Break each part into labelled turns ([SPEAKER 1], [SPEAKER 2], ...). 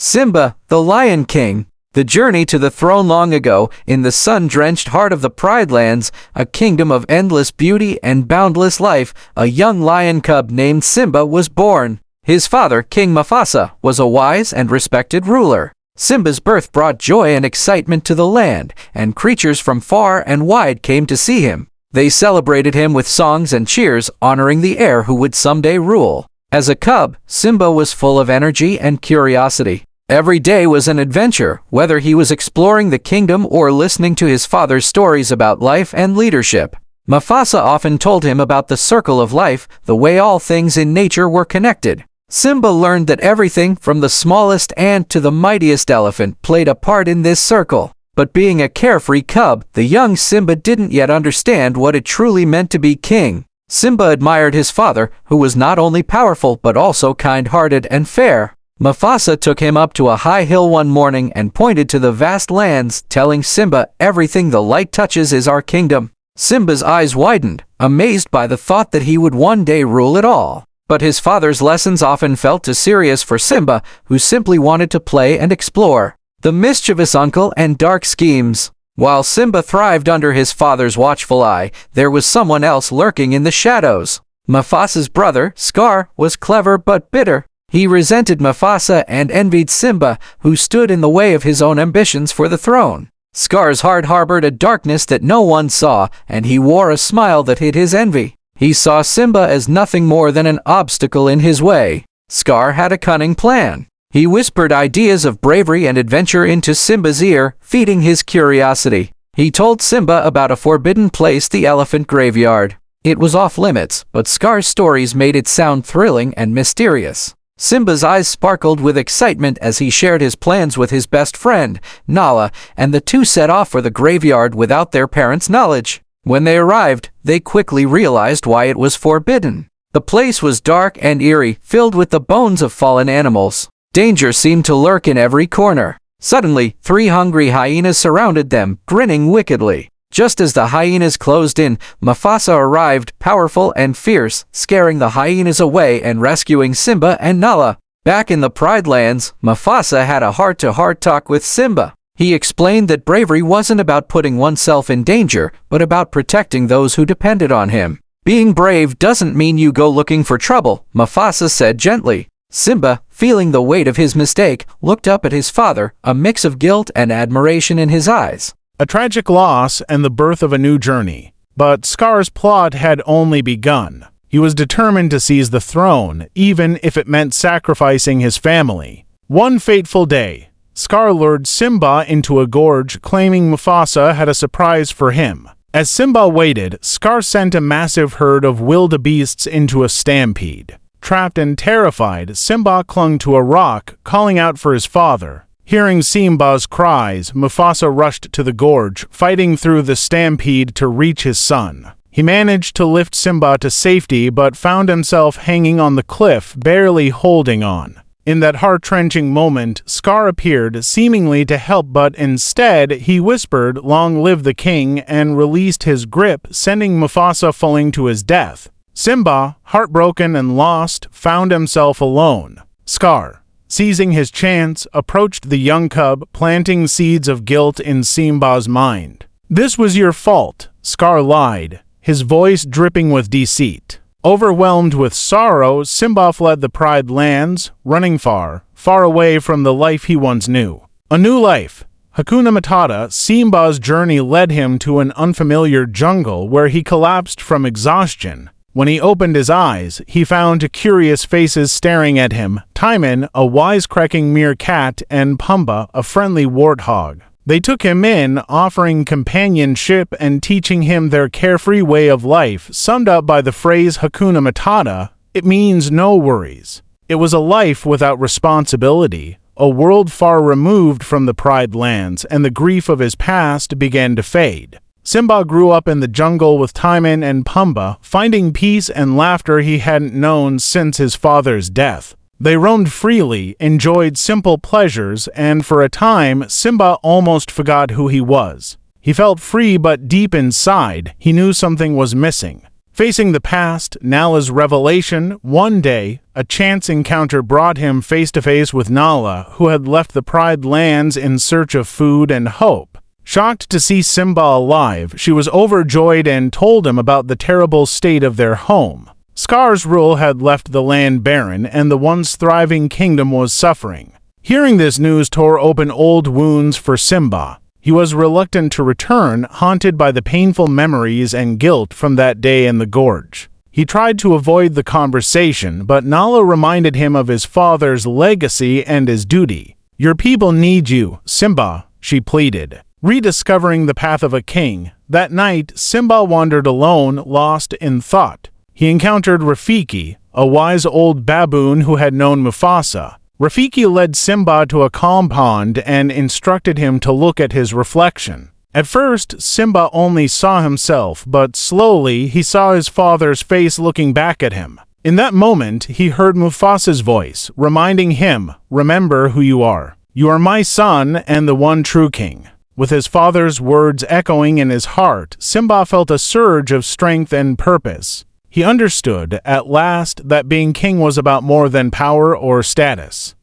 [SPEAKER 1] Simba, the Lion King. The journey to the throne. Long ago, in the sun-drenched heart of the Pride Lands, a kingdom of endless beauty and boundless life, a young lion cub named Simba was born. His father, King Mufasa, was a wise and respected ruler. Simba's birth brought joy and excitement to the land, and creatures from far and wide came to see him. They celebrated him with songs and cheers, honoring the heir who would someday rule. As a cub, Simba was full of energy and curiosity. Every day was an adventure, whether he was exploring the kingdom or listening to his father's stories about life and leadership. Mufasa often told him about the circle of life, the way all things in nature were connected. Simba learned that everything, from the smallest ant to the mightiest elephant, played a part in this circle. But being a carefree cub, the young Simba didn't yet understand what it truly meant to be king. Simba admired his father, who was not only powerful but also kind-hearted and fair. Mufasa took him up to a high hill one morning and pointed to the vast lands, telling Simba, "Everything the light touches is our kingdom." Simba's eyes widened, amazed by the thought that he would one day rule it all. But his father's lessons often felt too serious for Simba, who simply wanted to play and explore. The mischievous uncle and dark schemes. While Simba thrived under his father's watchful eye, there was someone else lurking in the shadows. Mufasa's brother, Scar, was clever but bitter. He resented Mufasa and envied Simba, who stood in the way of his own ambitions for the throne. Scar's heart harbored a darkness that no one saw, and he wore a smile that hid his envy. He saw Simba as nothing more than an obstacle in his way. Scar had a cunning plan. He whispered ideas of bravery and adventure into Simba's ear, feeding his curiosity. He told Simba about a forbidden place, the elephant graveyard. It was off limits, but Scar's stories made it sound thrilling and mysterious. Simba's eyes sparkled with excitement as he shared his plans with his best friend, Nala, and the two set off for the graveyard without their parents' knowledge. When they arrived, they quickly realized why it was forbidden. The place was dark and eerie, filled with the bones of fallen animals. Danger seemed to lurk in every corner. Suddenly, 3 hungry hyenas surrounded them, grinning wickedly. Just as the hyenas closed in, Mufasa arrived, powerful and fierce, scaring the hyenas away and rescuing Simba and Nala. Back in the Pride Lands, Mufasa had a heart-to-heart talk with Simba. He explained that bravery wasn't about putting oneself in danger, but about protecting those who depended on him. "Being brave doesn't mean you go looking for trouble," Mufasa said gently. Simba, feeling the weight of his mistake, looked up at his father, a mix of guilt and admiration in his eyes.
[SPEAKER 2] A tragic loss and the birth of a new journey. But Scar's plot had only begun. He was determined to seize the throne, even if it meant sacrificing his family. One fateful day, Scar lured Simba into a gorge, claiming Mufasa had a surprise for him. As Simba waited, Scar sent a massive herd of wildebeests into a stampede. Trapped and terrified, Simba clung to a rock, calling out for his father. Hearing Simba's cries, Mufasa rushed to the gorge, fighting through the stampede to reach his son. He managed to lift Simba to safety but found himself hanging on the cliff, barely holding on. In that heart-wrenching moment, Scar appeared, seemingly to help, but instead he whispered, "Long live the king," and released his grip, sending Mufasa falling to his death. Simba, heartbroken and lost, found himself alone. Scar, seizing his chance, approached the young cub, planting seeds of guilt in Simba's mind. "This was your fault," Scar lied, his voice dripping with deceit. Overwhelmed with sorrow, Simba fled the Pride Lands, running far, far away from the life he once knew. A new life. Hakuna Matata, Simba's journey led him to an unfamiliar jungle where he collapsed from exhaustion. When he opened his eyes, he found curious faces staring at him, Timon, a wisecracking meerkat, and Pumbaa, a friendly warthog. They took him in, offering companionship and teaching him their carefree way of life, summed up by the phrase Hakuna Matata. It means no worries. It was a life without responsibility, a world far removed from the Pride Lands, and the grief of his past began to fade. Simba grew up in the jungle with Timon and Pumbaa, finding peace and laughter he hadn't known since his father's death. They roamed freely, enjoyed simple pleasures, and for a time, Simba almost forgot who he was. He felt free, but deep inside, he knew something was missing. Facing the past, Nala's revelation, one day, a chance encounter brought him face to face with Nala, who had left the Pride Lands in search of food and hope. Shocked to see Simba alive, she was overjoyed and told him about the terrible state of their home. Scar's rule had left the land barren, and the once thriving kingdom was suffering. Hearing this news tore open old wounds for Simba. He was reluctant to return, haunted by the painful memories and guilt from that day in the gorge. He tried to avoid the conversation, but Nala reminded him of his father's legacy and his duty. "Your people need you, Simba," she pleaded. Rediscovering the path of a king, that night Simba wandered alone, lost in thought. He encountered Rafiki, a wise old baboon who had known Mufasa. Rafiki led Simba to a calm pond and instructed him to look at his reflection. At first, Simba only saw himself, but slowly he saw his father's face looking back at him. In that moment, he heard Mufasa's voice, reminding him, "Remember who you are. You are my son and the one true king." With his father's words echoing in his heart, Simba felt a surge of strength and purpose. He understood, at last, that being king was about more than power or status.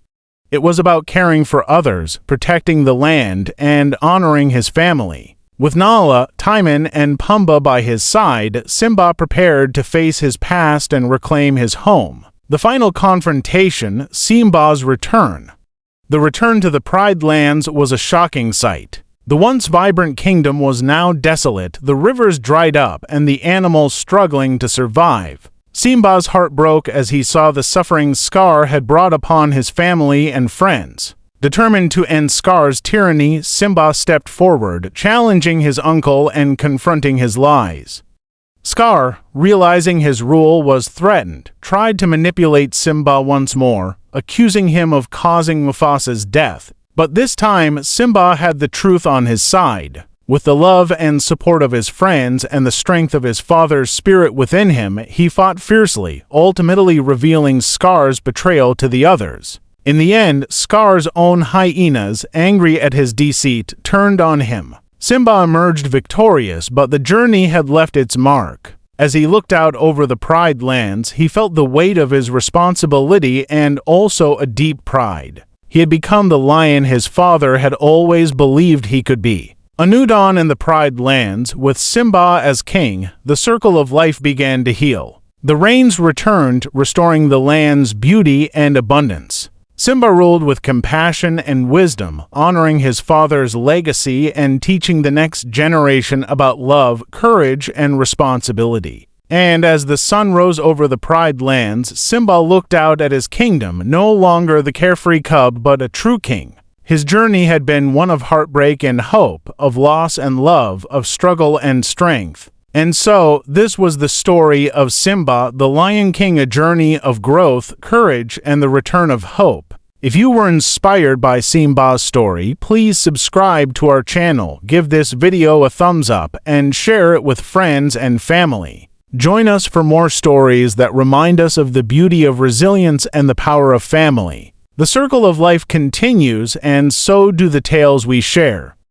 [SPEAKER 2] It was about caring for others, protecting the land, and honoring his family. With Nala, Timon, and Pumbaa by his side, Simba prepared to face his past and reclaim his home. The final confrontation, Simba's return. The return to the Pride Lands was a shocking sight. The once vibrant kingdom was now desolate, the rivers dried up, and the animals struggling to survive. Simba's heart broke as he saw the suffering Scar had brought upon his family and friends. Determined to end Scar's tyranny, Simba stepped forward, challenging his uncle and confronting his lies. Scar, realizing his rule was threatened, tried to manipulate Simba once more, accusing him of causing Mufasa's death. But this time, Simba had the truth on his side. With the love and support of his friends and the strength of his father's spirit within him, he fought fiercely, ultimately revealing Scar's betrayal to the others. In the end, Scar's own hyenas, angry at his deceit, turned on him. Simba emerged victorious, but the journey had left its mark. As he looked out over the Pride Lands, he felt the weight of his responsibility and also a deep pride. He had become the lion his father had always believed he could be. A new dawn in the Pride Lands, with Simba as king, the circle of life began to heal. The rains returned, restoring the land's beauty and abundance. Simba ruled with compassion and wisdom, honoring his father's legacy and teaching the next generation about love, courage, and responsibility. And as the sun rose over the Pride Lands, Simba looked out at his kingdom, no longer the carefree cub but a true king. His journey had been one of heartbreak and hope, of loss and love, of struggle and strength. And so, this was the story of Simba, the Lion King, a journey of growth, courage, and the return of hope. If you were inspired by Simba's story, please subscribe to our channel, give this video a thumbs up, and share it with friends and family. Join us for more stories that remind us of the beauty of resilience and the power of family. The circle of life continues, and so do the tales we share.